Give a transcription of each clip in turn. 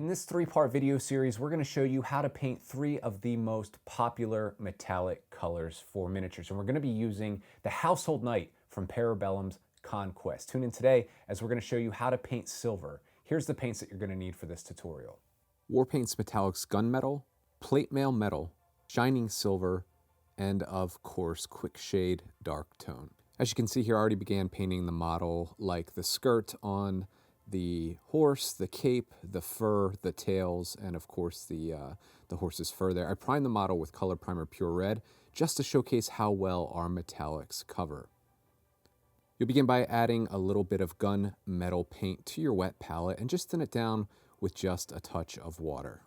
this three-part video series, we're going to show you how to paint three of the most popular metallic colors for miniatures. And we're going to be using the Household Knight from Bellum's Conquest. Tune in today as we're going to show you how to paint silver. Here's the paints that you're going to need for this tutorial. Warpaints Metallics Gunmetal, Plate Mail Metal, Shining Silver, and of course Quickshade Dark Tone. As you can see here, I already began painting the model, like the skirt on the horse, the cape, the fur, the tails, and of course the horse's fur there. I primed the model with color primer Pure Red just to showcase how well our metallics cover. You'll begin by adding a little bit of gun metal paint to your wet palette and just thin it down with just a touch of water.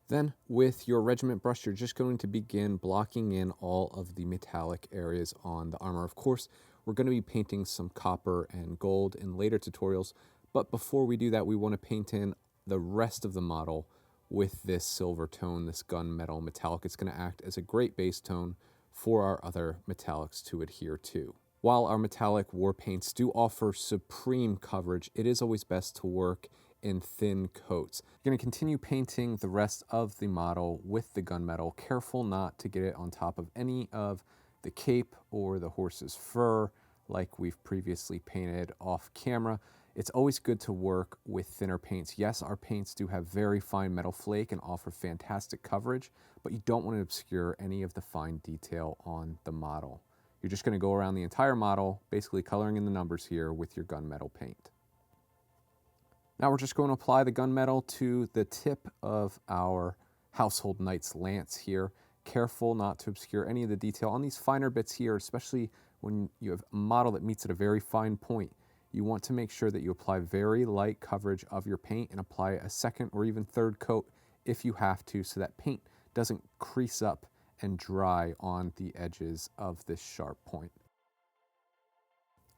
Then with your regiment brush, you're just going to begin blocking in all of the metallic areas on the armor. Of course, we're going to be painting some copper and gold in later tutorials, but before we do that, we want to paint in the rest of the model with this silver tone, this gunmetal metallic. It's going to act as a great base tone for our other metallics to adhere to. While our metallic war paints do offer supreme coverage, it is always best to work in thin coats. You're going to continue painting the rest of the model with the gunmetal, careful not to get it on top of any of the cape or the horse's fur like we've previously painted off camera. It's always good to work with thinner paints. Yes, our paints do have very fine metal flake and offer fantastic coverage, but you don't want to obscure any of the fine detail on the model. You're just going to go around the entire model, basically coloring in the numbers here with your gunmetal paint. Now we're just going to apply the gunmetal to the tip of our Household Knight's lance here. Careful not to obscure any of the detail on these finer bits here, especially when you have a model that meets at a very fine point. You want to make sure that you apply very light coverage of your paint and apply a second or even third coat if you have to, so that paint doesn't crease up and dry on the edges of this sharp point.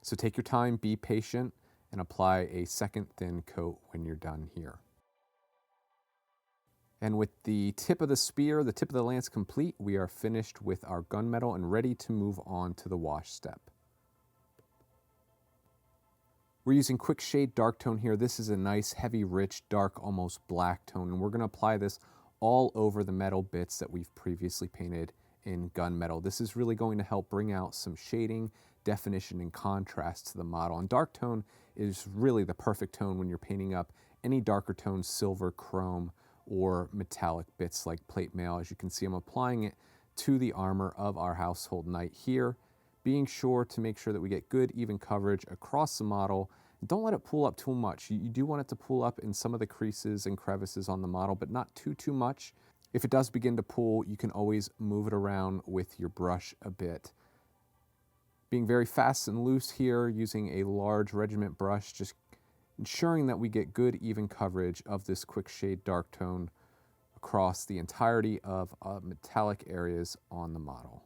So take your time, be patient, and apply a second thin coat when you're done here. And with the tip of the spear, the tip of the lance complete, we are finished with our gunmetal and ready to move on to the wash step. We're using Quickshade Dark Tone here. This is a nice, heavy, rich, dark, almost black tone, and we're going to apply this all over the metal bits that we've previously painted in gunmetal. This is really going to help bring out some shading, definition, and contrast to the model. And dark tone is really the perfect tone when you're painting up any darker tones, silver, chrome, or metallic bits like plate mail. As you can see, I'm applying it to the armor of our Household Knight here, being sure to make sure that we get good, even coverage across the model. Don't let it pull up too much. You do want it to pull up in some of the creases and crevices on the model, but not too much. If it does begin to pull, you can always move it around with your brush a bit. Being very fast and loose here, using a large regiment brush, just ensuring that we get good, even coverage of this Quickshade Dark Tone across the entirety of metallic areas on the model.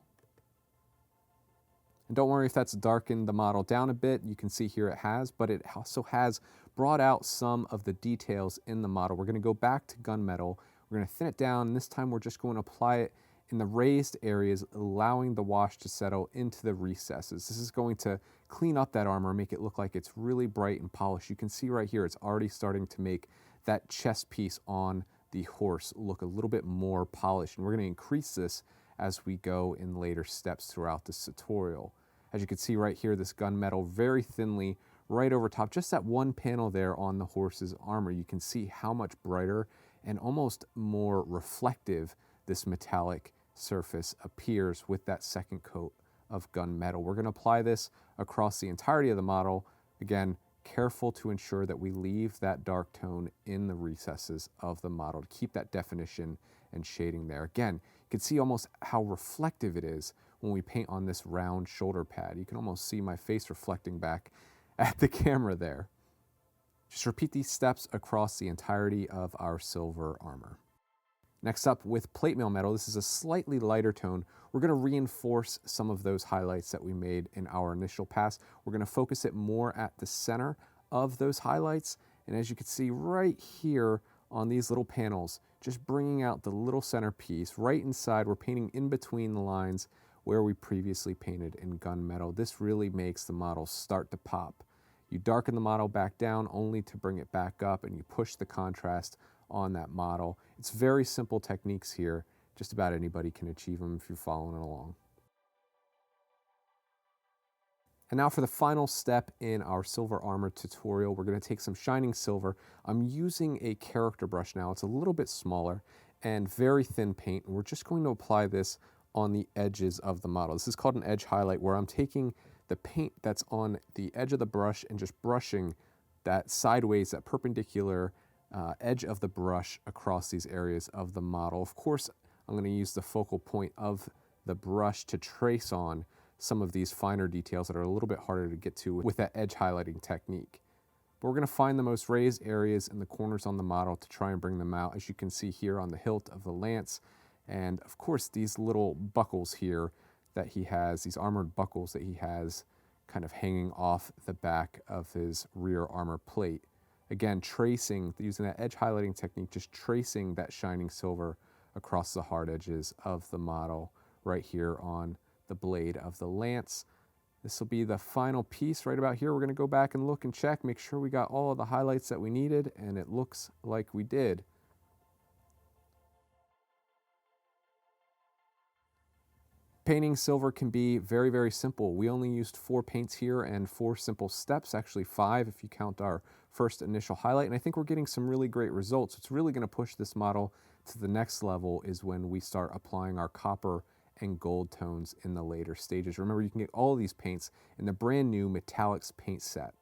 And don't worry if that's darkened the model down a bit. You can see here it has, but it also has brought out some of the details in the model. We're going to go back to gunmetal. We're going to thin it down, and this time we're just going to apply it in the raised areas, allowing the wash to settle into the recesses. This is going to clean up that armor, make it look like it's really bright and polished. You can see right here, it's already starting to make that chest piece on the horse look a little bit more polished. And we're going to increase this as we go in later steps throughout this tutorial. As you can see right here, this gunmetal very thinly right over top, just that one panel there on the horse's armor. You can see how much brighter and almost more reflective this metallic surface appears with that second coat of gunmetal. We're going to apply this across the entirety of the model. Again, careful to ensure that we leave that dark tone in the recesses of the model to keep that definition and shading there. Again, you can see almost how reflective it is when we paint on this round shoulder pad. You can almost see my face reflecting back at the camera there. Just repeat these steps across the entirety of our silver armor. Next up, with plate mail metal, this is a slightly lighter tone. We're going to reinforce some of those highlights that we made in our initial pass. We're going to focus it more at the center of those highlights. And as you can see right here on these little panels, just bringing out the little centerpiece right inside. We're painting in between the lines where we previously painted in gunmetal. This really makes the model start to pop. You darken the model back down only to bring it back up, and you push the contrast on that model. It's very simple techniques here. Just about anybody can achieve them if you're following it along. And now for the final step in our Silver Armour tutorial, we're going to take some shining silver. I'm using a character brush now. It's a little bit smaller and very thin paint. And we're just going to apply this on the edges of the model. This is called an edge highlight, where I'm taking the paint that's on the edge of the brush and just brushing that sideways, that perpendicular edge of the brush across these areas of the model. Of course, I'm going to use the focal point of the brush to trace on some of these finer details that are a little bit harder to get to with that edge highlighting technique. But we're going to find the most raised areas in the corners on the model to try and bring them out, as you can see here on the hilt of the lance. And of course, these little buckles here that he has, these armored buckles that he has kind of hanging off the back of his rear armor plate. Again, tracing, using that edge highlighting technique, just tracing that shining silver across the hard edges of the model right here on the blade of the lance. This will be the final piece right about here. We're going to go back and look and check, make sure we got all of the highlights that we needed, and it looks like we did. Painting silver can be very, very simple. We only used 4 paints here and 4 simple steps, actually 5 if you count our first initial highlight, and I think we're getting some really great results. What's really going to push this model to the next level is when we start applying our copper and gold tones in the later stages. Remember, you can get all of these paints in the brand new Metallics paint set.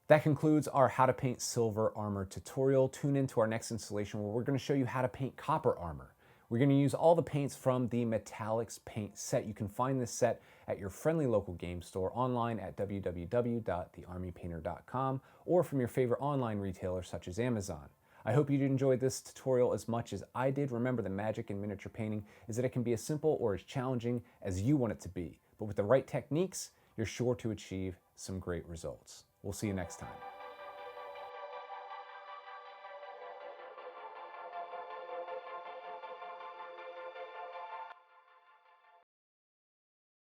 That concludes our How to Paint Silver Armor tutorial. Tune in to our next installation where we're going to show you how to paint copper armor. We're going to use all the paints from the Metallics paint set. You can find this set at your friendly local game store, online at www.thearmypainter.com, or from your favorite online retailer such as Amazon. I hope you enjoyed this tutorial as much as I did. Remember, the magic in miniature painting is that it can be as simple or as challenging as you want it to be. But with the right techniques, you're sure to achieve some great results. We'll see you next time.